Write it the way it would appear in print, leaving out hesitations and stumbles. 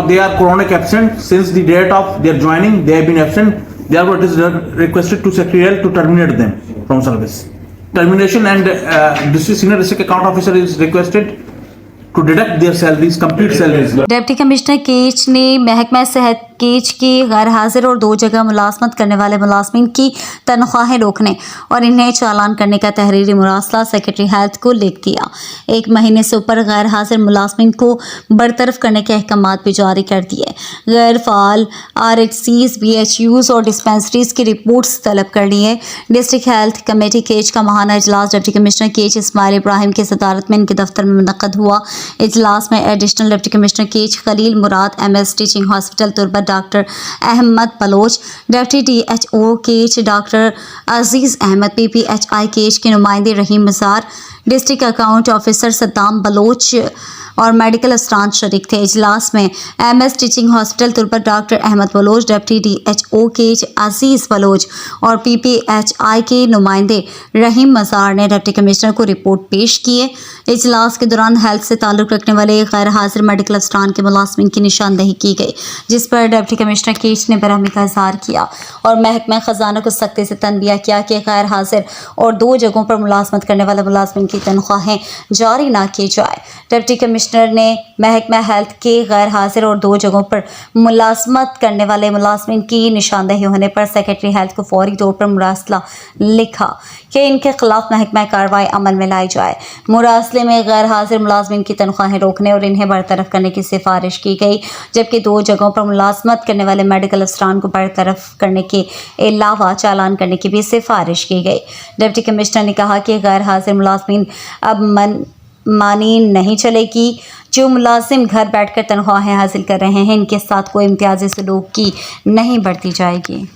they are chronic absent since the date of their joining, they have been absent. Therefore, it is requested to Secretarial to terminate them from service. Termination and Senior District Account Officer is requested to deduct their salaries, complete salaries. Deputy commissioner केच ने महकमा सेहत केच की गैर हाजिर और 2 जगह मुलाजमत करने वाले मुलाजमीन की तनख्वाहें रोकने और इन्हें चालान करने का तहरीरी मुरासला सेक्रेटरी हेल्थ को लिख दिया। 1 महीने से ऊपर गैर हाजिर मुलाजमीन को बरतरफ करने के अहकामात भी जारी कर दिए। गैर फाल RHCs, BHUs और डिस्पेंसरीज की रिपोर्ट्स तलब कर लिए। डिस्ट्रिक्ट हेल्थ कमेटी केच का माहाना इजलास डिप्टी कमिश्नर केच इस्माइल इब्राहिम की सदारत में इनके दफ्तर में मुनक्कद हुआ। इजलास में additional deputy commissioner Kech Khalil Murad, MS teaching hospital Turbat doctor Ahmed Baloch, deputy DHO Kech doctor Aziz Ahmed, PPHI Kech के नुमाइंदे Rahim Mazar, district account officer Saddam Baloch और मेडिकल अफसरान शरीक थे। इजलास में MS teaching hospital Turbat doctor Ahmed Baloch, deputy DHO Kech अजीज़ बलोच और PPHI के नुमाइंदे रहीम मज़ार ने डिप्टी कमिश्नर को रिपोर्ट पेश किए। इजलास के दौरान हेल्थ से ताल्लुक़ रखने वाले गैर हाजिर मेडिकल अफसरान के मुलाजमीन की निशानदही की गई, जिस पर डिप्टी कमिश्नर केच ने बरहमी का इज़हार किया और महकमा ख़जाना को सख्ती से तनबिया किया कि गैर हाजिर और 2 जगहों पर मुलाजमत करने वाले मुलाजमीन की तनख्वाहें जारी ना की जाए। डिप्टी कमिश्नर ने महकमा हेल्थ के गैर हाजिर और 2 जगहों पर मुलाजमत करने वाले मुलाजमीन की निशानदही होने पर सेक्रेटरी हेल्थ को फौरी तौर पर मुरासला लिखा कि इनके खिलाफ महकमा कार्रवाई अमल में लाई जाए। मुरासले में गैर हाजिर मुलाजमीन की तनख्वाहें रोकने और इन्हें बरतरफ करने की सिफारिश की गई, जबकि 2 जगहों पर मुलाजमत करने वाले मेडिकल अफसरान को बरतरफ करने के अलावा चालान करने की भी सिफारिश की गई। डिप्टी कमिश्नर ने कहा कि गैर हाजिर मुलाजमीन अब मानी नहीं चलेगी। जो मुलाजिम घर बैठकर तनख्वाहें हासिल कर रहे हैं, इनके साथ कोई इम्तियाजी सलूक की नहीं बरती जाएगी।